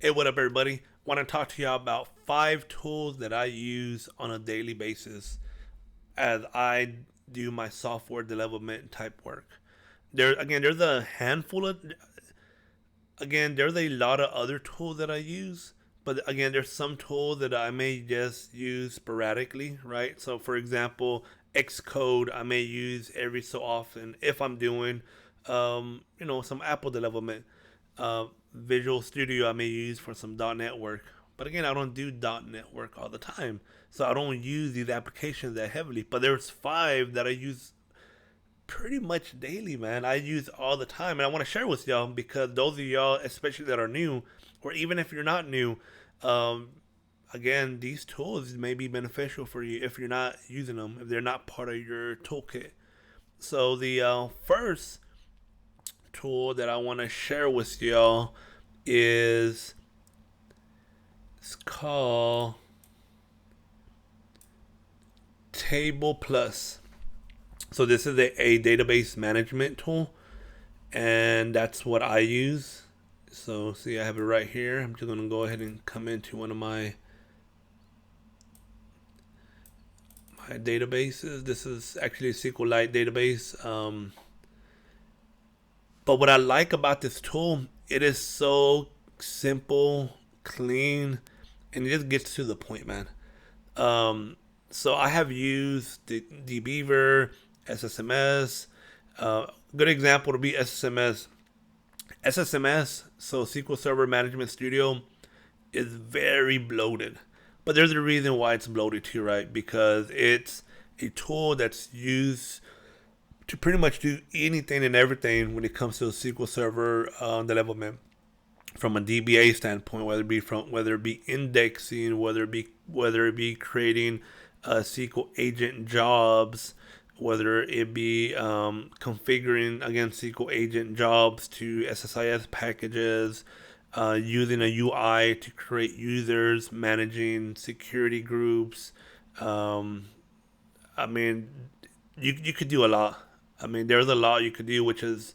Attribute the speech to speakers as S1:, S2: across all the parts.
S1: Hey, what up, everybody? Want to talk to you about 5 tools that I use on a daily basis as I do my software development type work. There's a handful of, there's a lot of other tools that I use, but again, there's some tools that I may just use sporadically, right? So, for example, Xcode I may use every so often if I'm doing, some Apple development. Visual Studio I may use for some .NET work, but again, I don't do .NET work all the time, so I don't use these applications that heavily. But there's 5 that I use pretty much daily, man. I use all the time, and I want to share with y'all because those of y'all, especially that are new, or even if you're not new, um, again, these tools may be beneficial for you if you're not using them, if they're not part of your toolkit. So the first tool that I want to share with y'all is it's called Table Plus. So this is a database management tool, and that's what I use. So see, I have it right here. I'm just gonna go ahead and come into one of my databases. This is actually a SQLite database. But what I like about this tool, it is so simple, clean, and it just gets to the point, man. So I have used the Beaver, SSMS. Good example to be SSMS. SSMS, so SQL Server Management Studio, is very bloated. But there's a reason why it's bloated too, right? Because it's a tool that's used to pretty much do anything and everything when it comes to SQL Server development from a DBA standpoint, whether it be indexing, whether it be creating SQL agent jobs, whether it be configuring again SQL agent jobs to SSIS packages, using a UI to create users, managing security groups. Um, I mean, you could do a lot. I mean, there's a lot you could do, which is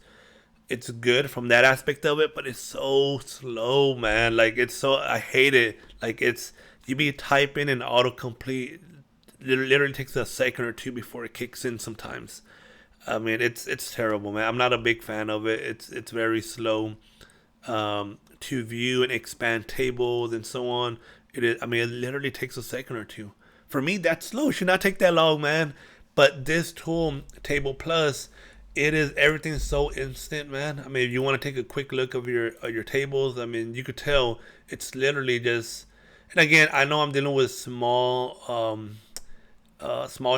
S1: it's good from that aspect of it, but it's so slow, man. Like it's so I hate it. Like it's you be typing and autocomplete. It literally takes a second or two before it kicks in sometimes. I mean, it's terrible, man. I'm not a big fan of it. It's very slow to view and expand tables and so on. It is. I mean, it literally takes a second or two. For me, that's slow. It should not take that long, man. But this tool, Table Plus, it is everything so instant, man. I mean, if you want to take a quick look of your tables, I mean, you could tell it's literally just. And again, I know I'm dealing with small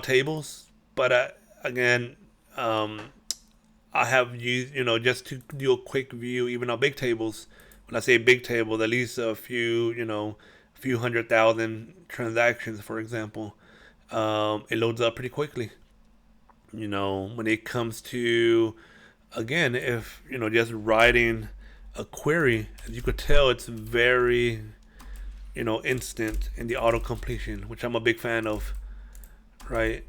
S1: tables, but again, um, I have used just to do a quick view, even on big tables. When I say big table, at least a few 100,000 transactions, for example. It loads up pretty quickly. When it comes to again, if just writing a query, as you could tell, it's very instant in the auto completion, which I'm a big fan of. Right.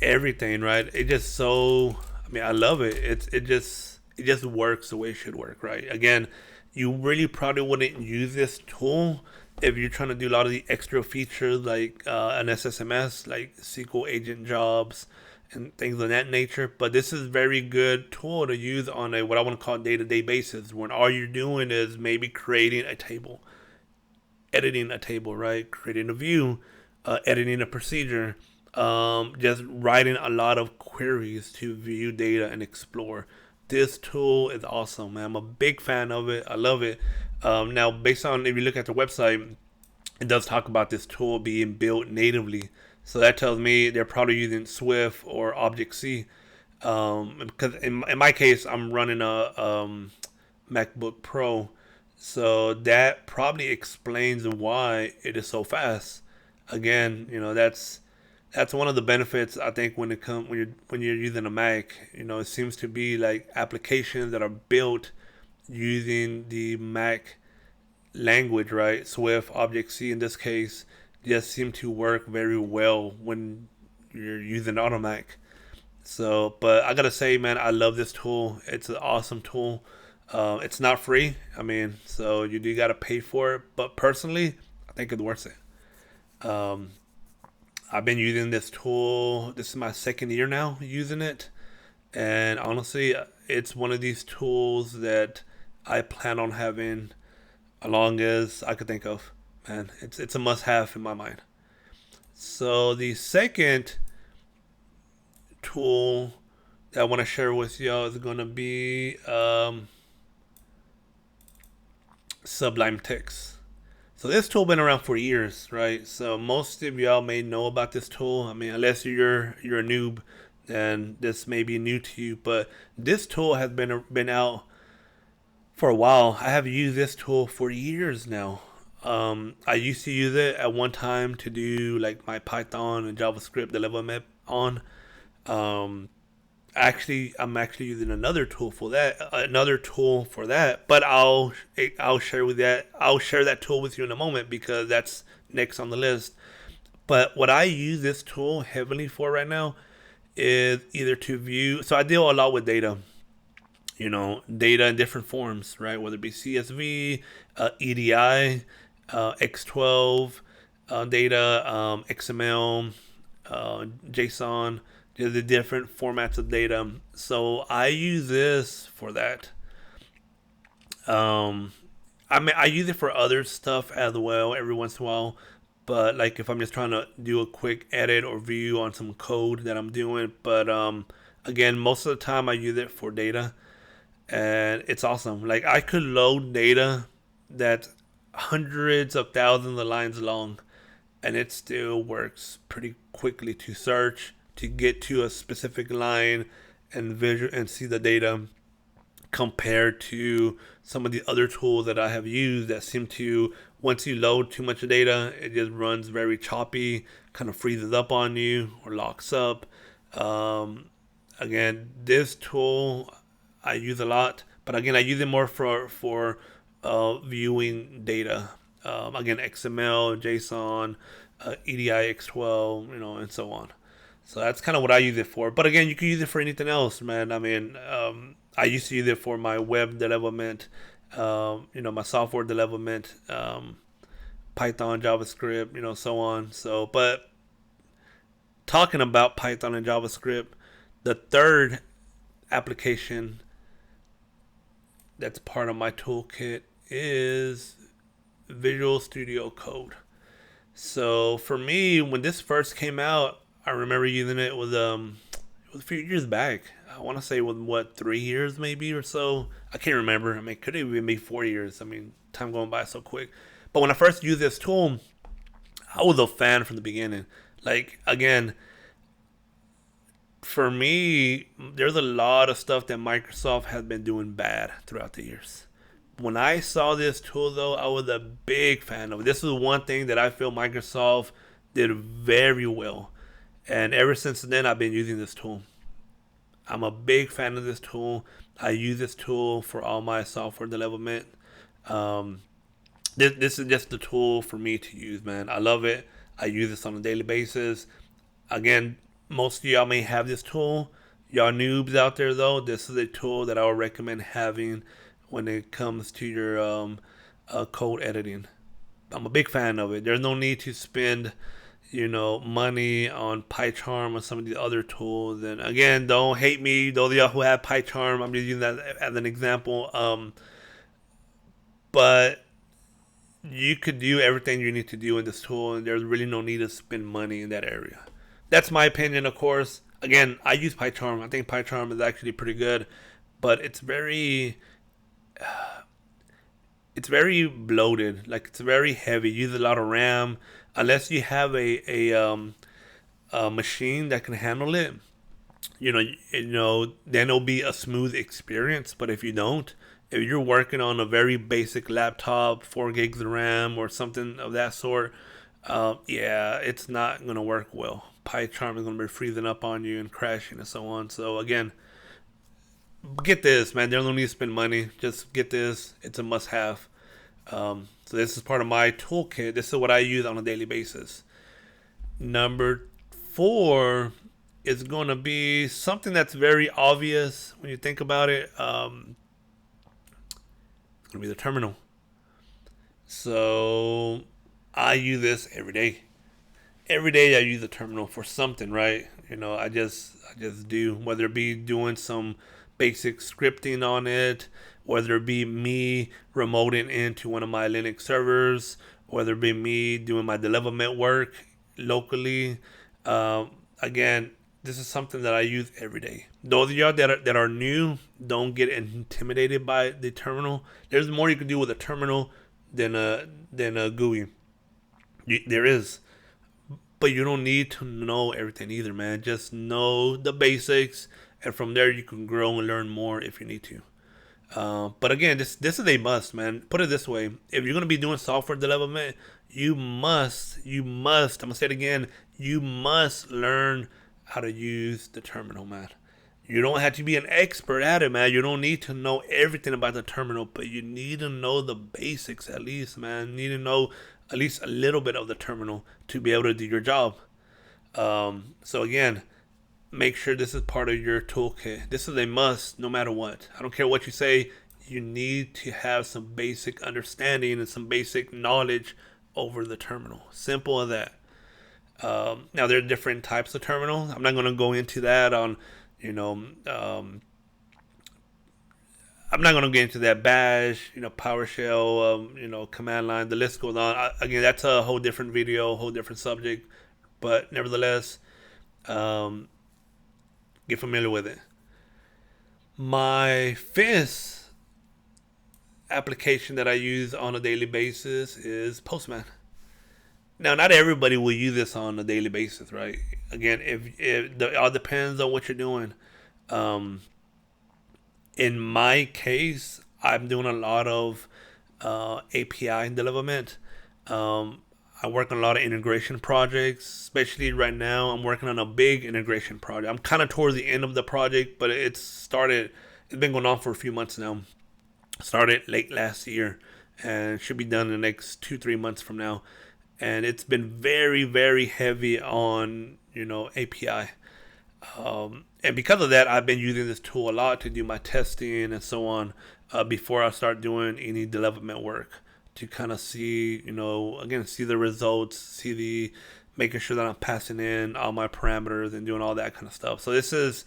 S1: Everything. Right. It just so. I mean, I love it. It just works the way it should work. Right. Again, you really probably wouldn't use this tool if you're trying to do a lot of the extra features like an SSMS, like SQL agent jobs and things of that nature. But this is a very good tool to use on a what I want to call day-to-day basis, when all you're doing is maybe creating a table, editing a table, right? Creating a view, editing a procedure, just writing a lot of queries to view data and explore. This tool is awesome, man. I'm a big fan of it. I love it. Now, based on if you look at the website, it does talk about this tool being built natively. So that tells me they're probably using Swift or Object C. Because in my case, I'm running a MacBook Pro, so that probably explains why it is so fast. Again, that's one of the benefits I think when you're using a Mac. It seems to be like applications that are built using the Mac language, right? Swift, Object C in this case, just seem to work very well when you're using Automac. So, but I gotta say, man, I love this tool. It's an awesome tool. It's not free. I mean, so you do got to pay for it. But personally, I think it's worth it. Um, I've been using this tool. This is my second year now using it, and honestly, it's one of these tools that I plan on having as long as I could think of. Man, it's a must-have in my mind. So the second tool that I want to share with y'all is going to be Sublime Text. So this tool been around for years, right? So most of y'all may know about this tool. I mean, unless you're a noob, then this may be new to you. But this tool has been out for a while. I have used this tool for years now. I used to use it at one time to do like my Python and JavaScript development on. Um, I'm actually using another tool for that. But I'll share that tool with you in a moment because that's next on the list. But what I use this tool heavily for right now is either to view. So I deal a lot with data. Data in different forms, right? Whether it be CSV, EDI, X12 data, XML, JSON, the different formats of data. So I use this for that. Um, I mean, I use it for other stuff as well every once in a while. But like if I'm just trying to do a quick edit or view on some code that I'm doing. But again, most of the time I use it for data, and it's awesome. Like I could load data that's hundreds of thousands of lines long, and it still works pretty quickly to search to get to a specific line and visual and see the data compared to some of the other tools that I have used that seem to, once you load too much data, it just runs very choppy, kind of freezes up on you or locks up. Um, Again, this tool I use a lot, but again, I use it more for viewing data. Again, XML, JSON, EDI, X12, and so on. So that's kind of what I use it for. But again, you can use it for anything else, man. I mean, I used to use it for my web development, my software development, Python, JavaScript, so on. So, but talking about Python and JavaScript, the third application that's part of my toolkit is Visual Studio Code. So for me, when this first came out, I remember using it was a few years back. I want to say with what 3 years maybe or so. I can't remember. I mean, it could even be 4 years. I mean, time going by so quick. But when I first used this tool, I was a fan from the beginning. Like again, for me, there's a lot of stuff that Microsoft has been doing bad throughout the years. When I saw this tool, though, I was a big fan of it. This is one thing that I feel Microsoft did very well. And ever since then, I've been using this tool. I'm a big fan of this tool. I use this tool for all my software development. Um, this is just the tool for me to use, man. I love it. I use this on a daily basis. Again, most of y'all may have this tool. Y'all noobs out there, though, this is a tool that I would recommend having when it comes to your code editing. I'm a big fan of it. There's no need to spend, money on PyCharm or some of the other tools. And again, don't hate me, those of y'all who have PyCharm. I'm just using that as an example. But you could do everything you need to do in this tool, and there's really no need to spend money in that area. That's my opinion, of course. Again, I use PyCharm. I think PyCharm is actually pretty good, but it's very bloated. Like it's very heavy. Use a lot of RAM. Unless you have a machine that can handle it, then it'll be a smooth experience. But if you don't, if you're working on a very basic laptop, 4 gigs of RAM or something of that sort, yeah, it's not gonna work well. PyCharm is gonna be freezing up on you and crashing and so on. So again, get this, man. There's no need to spend money. Just get this. It's a must-have. So this is part of my toolkit. This is what I use on a daily basis. Number 4 is going to be something that's very obvious when you think about it. It's gonna be the terminal. So I use this every day. Every day I use the terminal for something, right? I just do, whether it be doing some basic scripting on it, whether it be me remoting into one of my Linux servers, whether it be me doing my development work locally. Again, this is something that I use every day. Those of y'all that are new, don't get intimidated by the terminal. There's more you can do with a terminal than a GUI. There is, but you don't need to know everything either, man. Just know the basics, and from there you can grow and learn more if you need to. But again, this is a must, man. Put it this way: if you're gonna be doing software development, you must. I'm gonna say it again: you must learn how to use the terminal, man. You don't have to be an expert at it, man. You don't need to know everything about the terminal, but you need to know the basics at least, man. You need to know at least a little bit of the terminal to be able to do your job. So again, make sure this is part of your toolkit. This is a must no matter what. I don't care what you say, you need to have some basic understanding and some basic knowledge over the terminal. Simple as that. Now, there are different types of terminal. I'm not going to go into that on, you know, I'm not going to get into that bash, PowerShell, command line. The list goes on. Again, that's a whole different video, whole different subject. But nevertheless, um, get familiar with it. My fifth application that I use on a daily basis is Postman. Now, not everybody will use this on a daily basis, right? Again, if it all depends on what you're doing. Um, in my case, I'm doing a lot of API development. I work on a lot of integration projects, especially right now. I'm working on a big integration project. I'm kind of towards the end of the project, but it's started. It's been going on for a few months now. Started late last year, and should be done in the next 2-3 months from now. And it's been very, very heavy on API. And because of that, I've been using this tool a lot to do my testing and so on before I start doing any development work to kind of see, again, see the results, see making sure that I'm passing in all my parameters and doing all that kind of stuff. So this is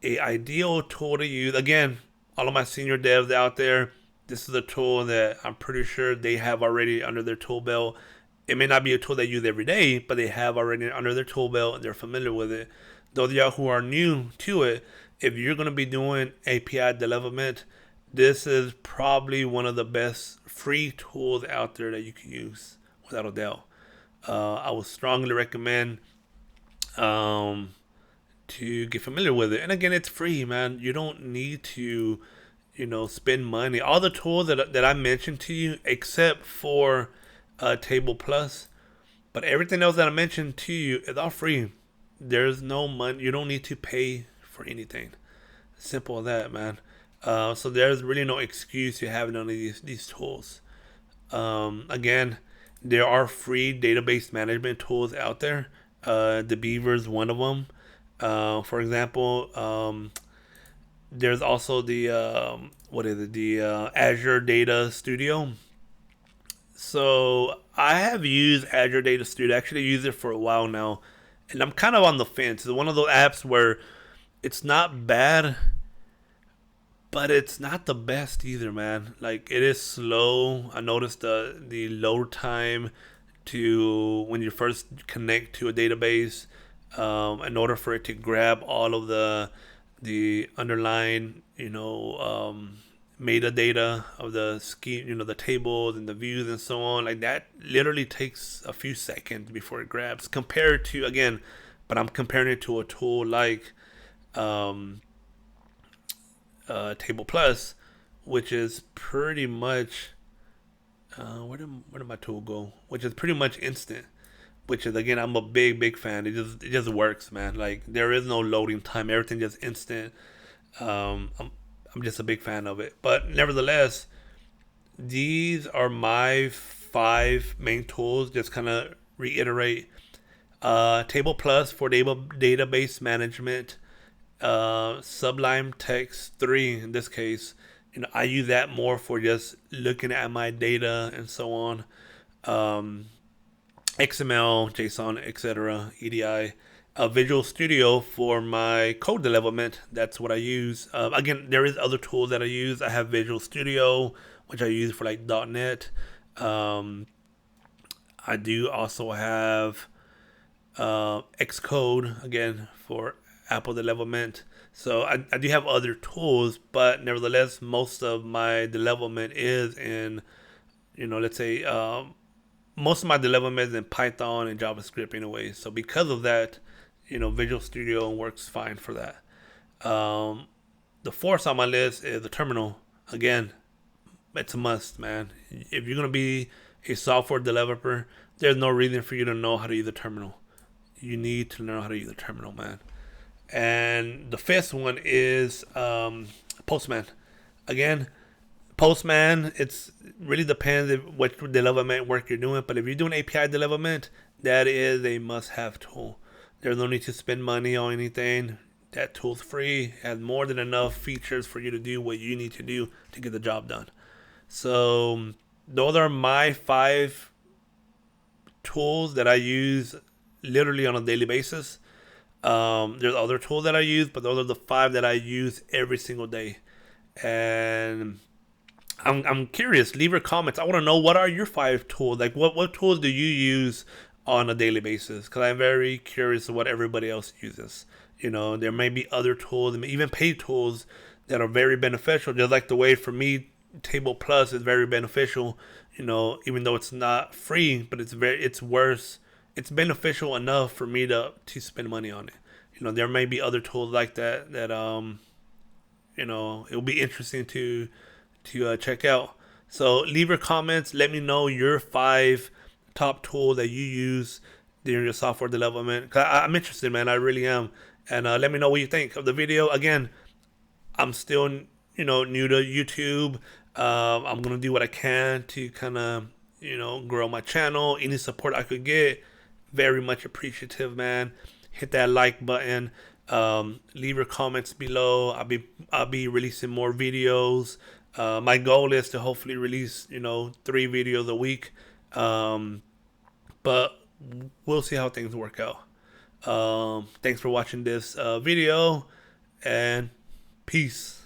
S1: a ideal tool to use. Again, all of my senior devs out there, this is a tool that I'm pretty sure they have already under their tool belt. It may not be a tool they use every day, but they have already under their tool belt and they're familiar with it. Those of y'all who are new to it, if you're going to be doing API development, this is probably one of the best free tools out there that you can use, without a doubt. I would strongly recommend to get familiar with it. And again, it's free, man. You don't need to, spend money. All the tools that I mentioned to you, except for Table Plus, but everything else that I mentioned to you is all free. There's no money. You don't need to pay for anything. Simple as that, man. So there's really no excuse to have none of these tools. Again, there are free database management tools out there. The Beaver is one of them. For example, there's also the what is it? The Azure Data Studio. So I have used Azure Data Studio. I actually used it for a while now, and I'm kind of on the fence. It's one of those apps where it's not bad, but it's not the best either, man. Like, it is slow. I noticed the load time to when you first connect to a database, in order for it to grab all of the underlying metadata of the scheme, the tables and the views and so on. Like, that literally takes a few seconds before it grabs. Compared to, again, but I'm comparing it to a tool like Table Plus, which is pretty much where did my tool go? Which is pretty much instant. Which is, again, I'm a big fan. It just works, man. Like, there is no loading time. Everything just instant. I'm just a big fan of it. But nevertheless, these are my 5 main tools. Just kind of reiterate: Table Plus for database management. Sublime Text 3 in this case I use that more for just looking at my data and so on. Um, XML, JSON, etc., EDI. Visual Studio for my code development. That's what I use. Again, there is other tools that I use. I have Visual Studio, which I use for like .NET. Um, I do also have Xcode again for Apple development. So I do have other tools, but nevertheless, most of my development is in, let's say, most of my development is in Python and JavaScript anyway. So because of that, Visual Studio works fine for that. Um, the fourth on my list is the terminal. Again, it's a must, man. If you're gonna be a software developer, there's no reason for you to know how to use a terminal. You need to know how to use a terminal, man. And the fifth one is Postman. Again, Postman, it's really depends if what development work you're doing. But if you're doing API development, that is a must-have tool. There's no need to spend money on anything. That tool's free, has more than enough features for you to do what you need to do to get the job done. So those are my 5 tools that I use literally on a daily basis. There's other tools that I use, but those are the 5 that I use every single day. And I'm curious. Leave your comments. I want to know, what are your 5 tools? Like what tools do you use on a daily basis? Because I'm very curious of what everybody else uses. There may be other tools, even paid tools, that are very beneficial. Just like the way for me, Table Plus is very beneficial. Even though it's not free, but it's worth. It's beneficial enough for me to spend money on it. There may be other tools like that it'll be interesting to check out. So leave your comments. Let me know your 5 top tools that you use during your software development. 'Cause I'm interested, man. I really am. And let me know what you think of the video. Again, I'm still new to YouTube. I'm gonna do what I can to kind of grow my channel. Any support I could get, very much appreciative, man. Hit that like button. Leave your comments below. I'll be releasing more videos. My goal is to hopefully release 3 videos a week. But we'll see how things work out. Thanks for watching this video, and peace.